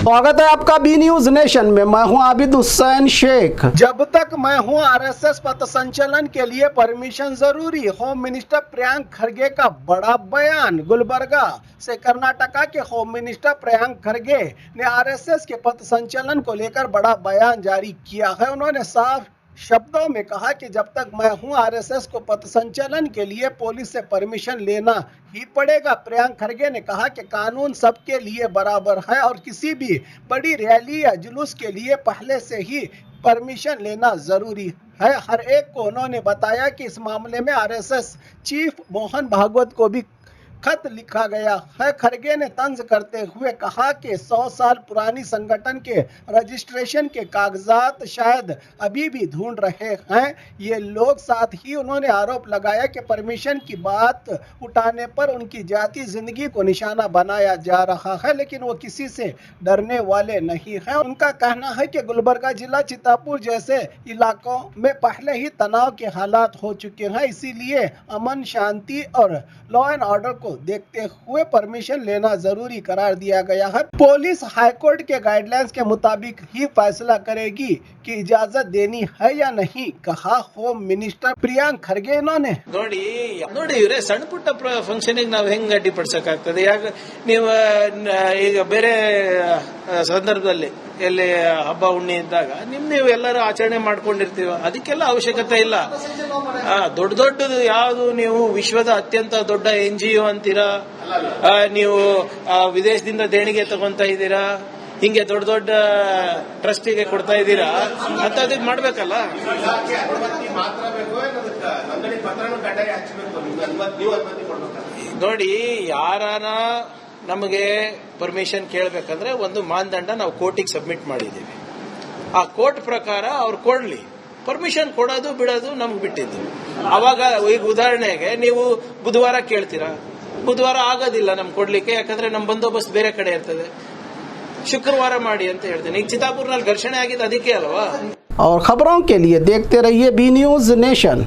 स्वागत है आपका बी न्यूज नेशन में। मैं हूं आबिद हुसैन शेख। जब तक मैं हूं आरएसएस पथ संचलन के लिए परमिशन जरूरी, होम मिनिस्टर प्रियंक खरगे का बड़ा बयान। गुलबर्गा से कर्नाटका के होम मिनिस्टर प्रियंक खरगे ने आरएसएस के पथ संचलन को लेकर बड़ा बयान जारी किया है। उन्होंने साफ शब्दों में कहा कि जब तक मैं हूं आरएसएस को पथ संचलन के लिए पुलिस से परमिशन लेना ही पड़ेगा। प्रियंक खरगे ने कहा कि कानून सबके लिए बराबर है और किसी भी बड़ी रैली या जुलूस के लिए पहले से ही परमिशन लेना जरूरी है हर एक को। उन्होंने बताया कि इस मामले में आरएसएस चीफ मोहन भागवत को भी खत लिखा गया है। खरगे ने तंज करते हुए कहा कि 100 साल पुरानी संगठन के रजिस्ट्रेशन के कागजात शायद अभी भी ढूंढ रहे हैं ये लोग। साथ ही उन्होंने आरोप लगाया कि परमिशन की बात उठाने पर उनकी जाती जिंदगी को निशाना बनाया जा रहा है, लेकिन वो किसी से डरने वाले नहीं हैं। उनका कहना है कि गुलबर्गा जिला चितापुर जैसे इलाकों में पहले ही तनाव के हालात हो चुके हैं, इसीलिए अमन शांति और लॉ एंड ऑर्डर को देखते हुए परमिशन लेना जरूरी करार दिया गया है। पुलिस हाईकोर्ट के गाइडलाइंस के मुताबिक ही फैसला करेगी कि इजाजत देनी है या नहीं, कहा होम मिनिस्टर प्रियंक खरगे। उन्होंने ನೋಡಿ ಇವ್ರೆ ಸಣ್ಣ ಪುಟ್ಟ ಫಂಕ್ಷನ್ ನಾವು ಹೆಂಗ್ ಅಡ್ಡಿಪಡಿಸಕ್ಕಾಗ್ತದೆ? ಯಾಕೆ ನೀವು ಈಗ ಬೇರೆ ಸಂದರ್ಭದಲ್ಲಿ ಎಲ್ಲಿ ಹಬ್ಬ ಹುಣ್ಣಿ ಇದ್ದಾಗ ನೀವು ಎಲ್ಲರೂ ಆಚರಣೆ ಮಾಡ್ಕೊಂಡಿರ್ತೀವ, ಅದಕ್ಕೆಲ್ಲ ಅವಶ್ಯಕತೆ ಇಲ್ಲ. ದೊಡ್ಡದು ಯಾವುದು ನೀವು ವಿಶ್ವದ ಅತ್ಯಂತ ದೊಡ್ಡ NGO ಅಂತೀರಾ, ನೀವು ವಿದೇಶದಿಂದ ದೇಣಿಗೆ ತಗೊಂತ ಇದ್ದೀರಾ, ಹಿಂಗೆ ದೊಡ್ಡ ಟ್ರಸ್ಟಿಗೆ ಕೊಡ್ತಾ ಇದ್ದೀರಾ ಅಂತ ಅದಕ್ಕೆ ಮಾಡ್ಬೇಕಲ್ಲ. ನೋಡಿ, ಯಾರಾನ ನಮಗೆ ಪರ್ಮಿಷನ್ ಕೇಳಬೇಕಂದ್ರೆ ಒಂದು ಮಾನದಂಡ ನಾವು ಕೋರ್ಟಿಗೆ ಸಬ್ಮಿಟ್ ಮಾಡಿದ್ದೀವಿ. ಆ ಕೋರ್ಟ್ ಪ್ರಕಾರ ಅವ್ರು ಕೊಡ್ಲಿ, ಪರ್ಮಿಷನ್ ಕೊಡೋದು ಬಿಡೋದು ನಮ್ಗೆ ಬಿಟ್ಟಿದ್ದು. ಅವಾಗ ಈಗ ಉದಾಹರಣೆಗೆ ನೀವು ಬುಧವಾರ ಕೇಳ್ತೀರಾ, ಬುಧವಾರ ಆಗೋದಿಲ್ಲ ನಮ್ ಕೊಡ್ಲಿಕ್ಕೆ, ಯಾಕಂದ್ರೆ ನಮ್ ಬಂದೋಬಸ್ತ್ ಬೇರೆ ಕಡೆ ಇರ್ತದೆ. ಶುಕ್ರವಾರ ಮಾಡಿ ಅಂತ ಹೇಳ್ತೀನಿ. ಈಗ ಚಿತಾಪುರ್ನಲ್ಲಿ ಘರ್ಷಣೆ ಆಗಿದೆ ಅದಕ್ಕೆ ಅಲ್ವಾ. और खबरों के लिए देखते रहिए बी न्यूज नेशन।